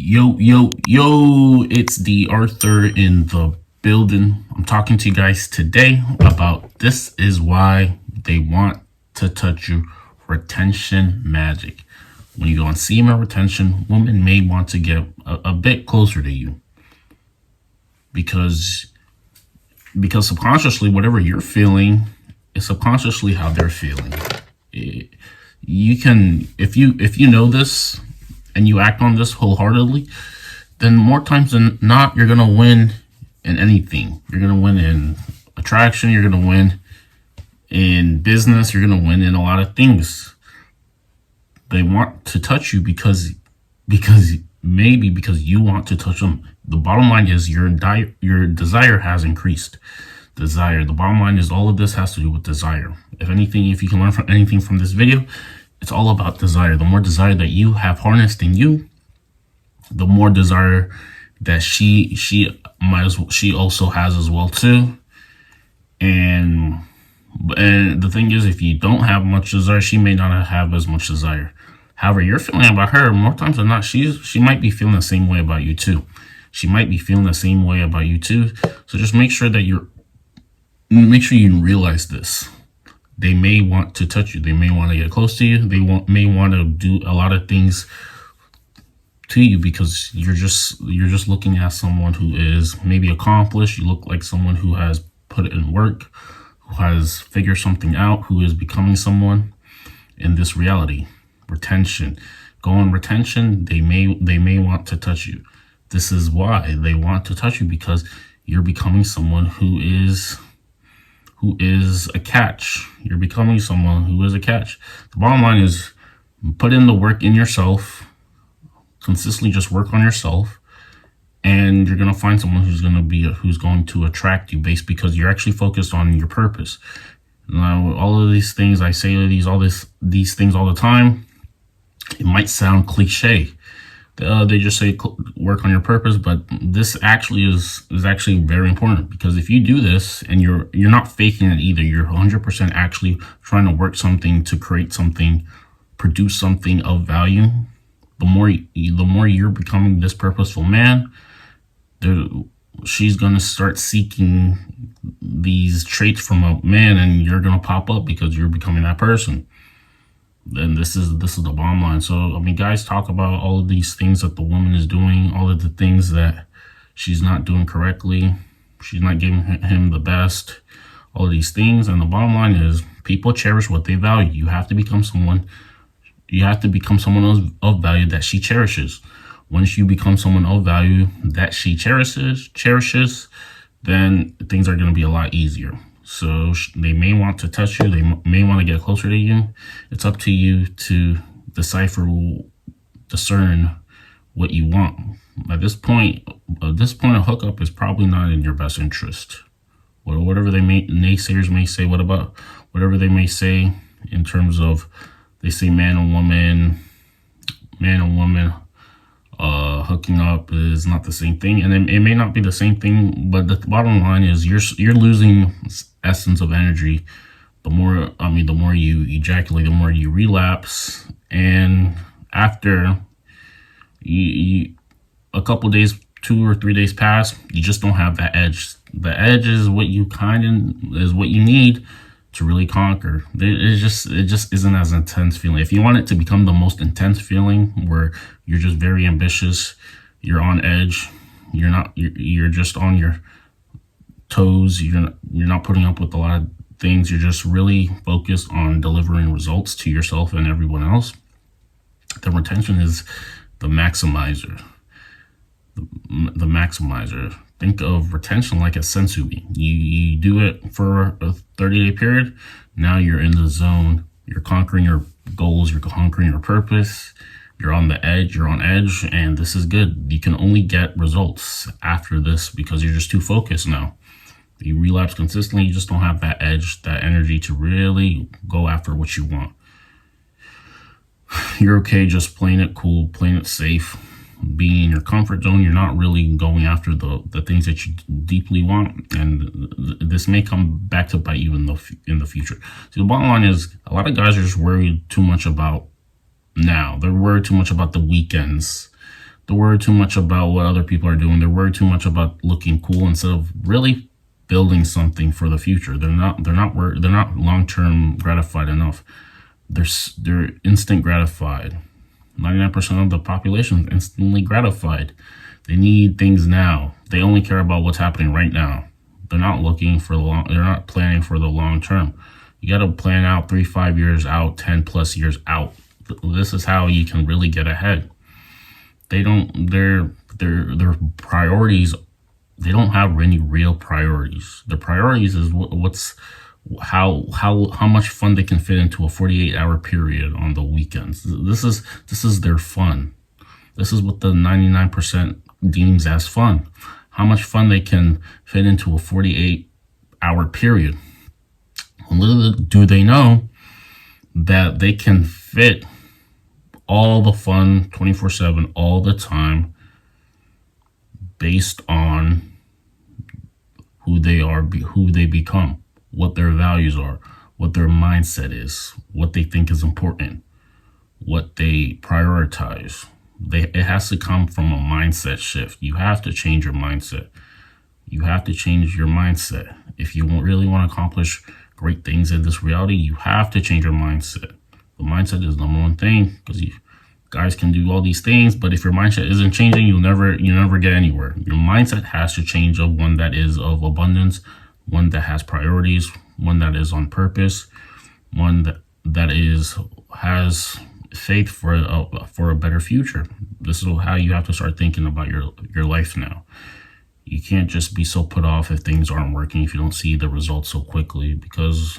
Yo, it's D.Arthur in the building. I'm talking to you guys today about this is why they want to touch you. Retention magic. When you go on semen retention, women may want to get a bit closer to you because subconsciously, whatever you're feeling is subconsciously how they're feeling. You can, if you know this and you act on this wholeheartedly, then more times than not, you're gonna win in anything. You're gonna win in attraction. You're gonna win in business. You're gonna win in a lot of things. They want to touch you because you want to touch them. The bottom line is your desire has increased. Desire. The bottom line is all of this has to do with desire. If anything, if you can learn from anything from this video, it's all about desire. The more desire that you have harnessed in you, the more desire that she also has as well too. And the thing is, if you don't have much desire, she may not have as much desire. However, you're feeling about her, more times than not, she might be feeling the same way about you too. She might be feeling the same way about you too. So just make sure that you realize this. They may want to touch you. They may want to get close to you. They may want to do a lot of things to you because you're just looking at someone who is maybe accomplished. You look like someone who has put in work, who has figured something out, who is becoming someone in this reality. Retention. Go on retention. They may want to touch you. This is why they want to touch you, because you're becoming someone who is a catch. You're becoming someone who is a catch. The bottom line is put in the work in yourself. Consistently just work on yourself, and you're gonna find someone who's going to attract you based because you're actually focused on your purpose. Now, all of these things I say, these things all the time. It might sound cliche. They just say work on your purpose, but this actually is actually very important, because if you do this and you're not faking it either, you're 100% actually trying to work something to create something, produce something of value. The more you're becoming this purposeful man, she's gonna start seeking these traits from a man, and you're gonna pop up because you're becoming that person. And this is the bottom line. So, I mean, guys talk about all of these things that the woman is doing, all of the things that she's not doing correctly. She's not giving him the best, all of these things. And the bottom line is people cherish what they value. You have to become someone of value that she cherishes. Once you become someone of value that she cherishes, then things are going to be a lot easier. So they may want to touch you. They may want to get closer to you. It's up to you to discern what you want. At this point, a hookup is probably not in your best interest. Whatever naysayers may say, whatever they may say in terms of, they say man and woman, hooking up is not the same thing, and it may not be the same thing. But the bottom line is you're losing essence of energy. The more you ejaculate, the more you relapse, and after a couple days, 2 or 3 days pass, you just don't have that edge. The edge is what you need to really conquer. It just isn't as intense feeling. If you want it to become the most intense feeling, where you're just very ambitious, you're on edge, you're just on your toes, you're not putting up with a lot of things, you're just really focused on delivering results to yourself and everyone else, the retention is the maximizer. The maximizer. Think of retention like a sensory. You do it for a 30-day period. Now you're in the zone. You're conquering your goals. You're conquering your purpose. You're on the edge. You're on edge, and this is good. You can only get results after this because you're just too focused now. You relapse consistently. You just don't have that edge, that energy to really go after what you want. You're okay just playing it cool, playing it safe, being in your comfort zone. You're not really going after the things that you deeply want, and this may come back to bite you in the future. So the bottom line is, a lot of guys are just worried too much about now. They're worried too much about the weekends. They're worried too much about what other people are doing. They're worried too much about looking cool instead of really building something for the future. They're not long-term gratified enough. They're instant gratified. 99% of the population is instantly gratified. They need things now. They only care about what's happening right now. They're not looking for they're not planning for the long term. You got to plan out 3-5 years out, 10 plus years out. This is how you can really get ahead. Their priorities, they don't have any real priorities. Their priorities is how much fun they can fit into a 48-hour period on the weekends. This is their fun. This is what the 99% deems as fun. How much fun they can fit into a 48-hour period. Little do they know that they can fit all the fun 24/7 all the time based on who they are, who they become, what their values are, what their mindset is, what they think is important, what they prioritize. It has to come from a mindset shift. You have to change your mindset. You have to change your mindset. If you really want to accomplish great things in this reality, you have to change your mindset. The mindset is the number one thing, because you guys can do all these things, but if your mindset isn't changing, you'll never get anywhere. Your mindset has to change of one that is of abundance, one that has priorities, one that is on purpose, one that has faith for a better future. This is how you have to start thinking about your life now. You can't just be so put off if things aren't working, if you don't see the results so quickly, because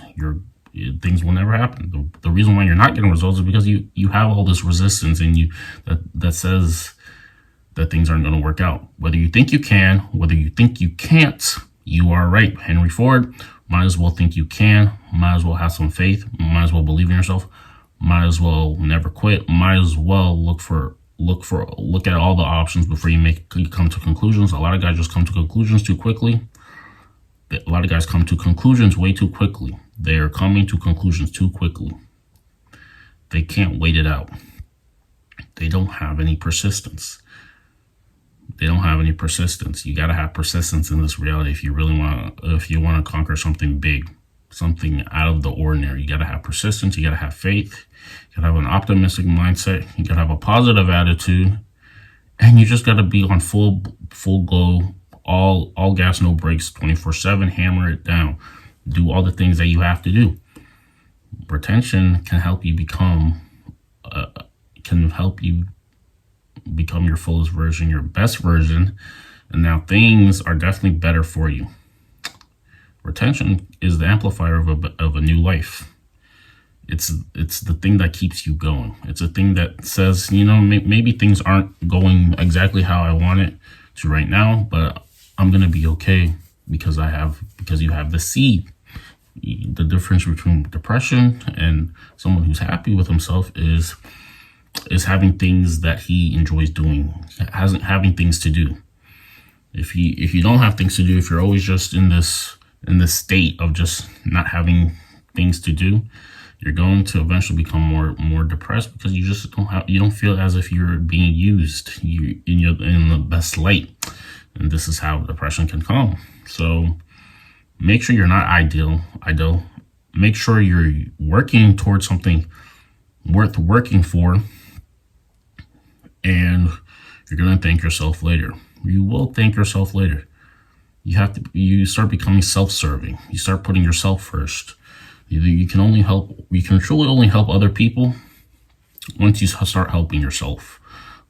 things will never happen. The reason why you're not getting results is because you have all this resistance in you that says that things aren't going to work out. Whether you think you can, whether you think you can't, you are right. Henry Ford, might as well think you can, might as well have some faith, might as well believe in yourself, might as well never quit, might as well look at all the options before you come to conclusions. A lot of guys just come to conclusions too quickly. A lot of guys come to conclusions way too quickly. They are coming to conclusions too quickly. They can't wait it out. They don't have any persistence. You got to have persistence in this reality if you want to conquer something big, something out of the ordinary. You got to have persistence. You got to have faith. You got to have an optimistic mindset. You got to have a positive attitude, and you just got to be on full go, all gas, no brakes, 24/7. Hammer it down. Do all the things that you have to do. Retention can help you become your fullest version, your best version, and now things are definitely better for you. Retention is the amplifier of a new life. It's the thing that keeps you going. It's a thing that says, maybe things aren't going exactly how I want it to right now, but I'm gonna be okay because you have the seed. The difference between depression and someone who's happy with himself is having things that he enjoys doing, having things to do. If you don't have things to do, if you're always just in this state of just not having things to do, you're going to eventually become more depressed, because you don't feel as if you're being used in the best light, and this is how depression can come. So make sure you're not idle. Make sure you're working towards something worth working for, and you're going to thank yourself later. You will thank yourself later. You start becoming self-serving. You start putting yourself first. You can truly only help other people once you start helping yourself.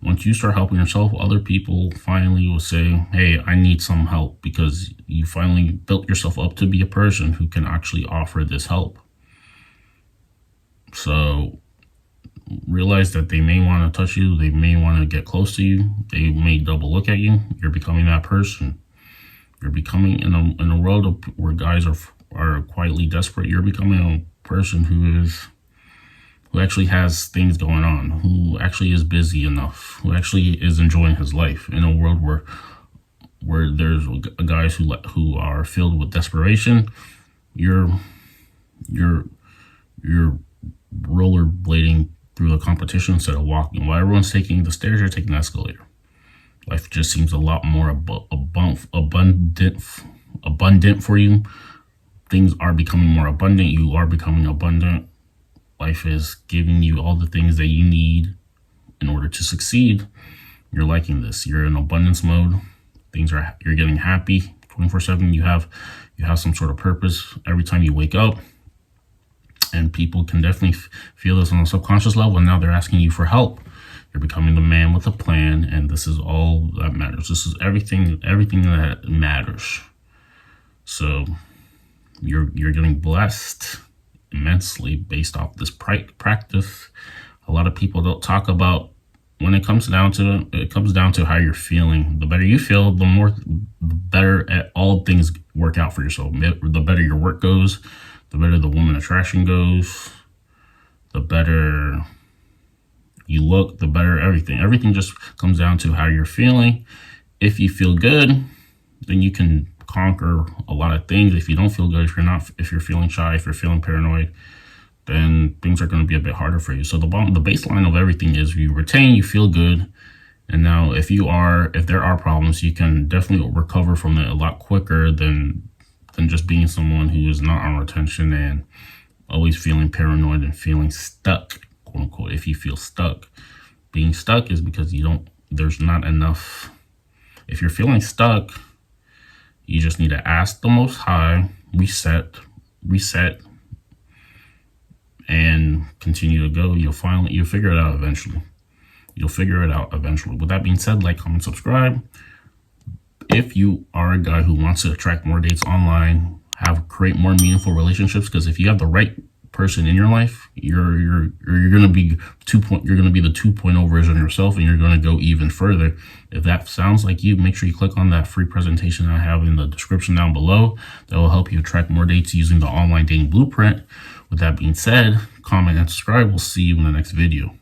Once you start helping yourself, other people finally will say, hey, I need some help, because you finally built yourself up to be a person who can actually offer this help. So realize that they may want to touch you. They may want to get close to you. They may double look at you. You're becoming that person. You're becoming, in a world where guys are quietly desperate, you're becoming a person who actually has things going on, who actually is busy enough, who actually is enjoying his life, in a world where there's guys who are filled with desperation. You're rollerblading through the competition instead of walking. While everyone's taking the stairs, you're taking the escalator. Life just seems a lot more abundant for you. Things are becoming more abundant. You are becoming abundant. Life is giving you all the things that you need in order to succeed. You're liking this. You're in abundance mode. You're getting happy 24/7. You have some sort of purpose every time you wake up. And people can definitely feel this on a subconscious level. And now they're asking you for help. You're becoming the man with a plan, and this is all that matters. This is everything that matters. So you're getting blessed immensely based off this practice. A lot of people don't talk about when it comes down to how you're feeling. The better you feel, the better at all things work out for yourself. The better your work goes, the better the woman attraction goes, the better you look, the better everything. Everything just comes down to how you're feeling. If you feel good, then you can conquer a lot of things. If you don't feel good, if you're feeling shy, if you're feeling paranoid, then things are going to be a bit harder for you. So the baseline of everything is you retain, you feel good. And now if there are problems, you can definitely recover from it a lot quicker than just being someone who is not on retention and always feeling paranoid and feeling stuck, quote unquote. If you feel stuck, being stuck is because there's not enough. If you're feeling stuck, you just need to ask the Most High, reset, and continue to go. You'll figure it out eventually. With that being said, like, comment, subscribe. If you are a guy who wants to attract more dates online, create more meaningful relationships, because if you have the right person in your life, you're gonna be the 2.0 version of yourself, and you're gonna go even further. If that sounds like you, make sure you click on that free presentation I have in the description down below. That will help you attract more dates using the online dating blueprint. With that being said, comment and subscribe. We'll see you in the next video.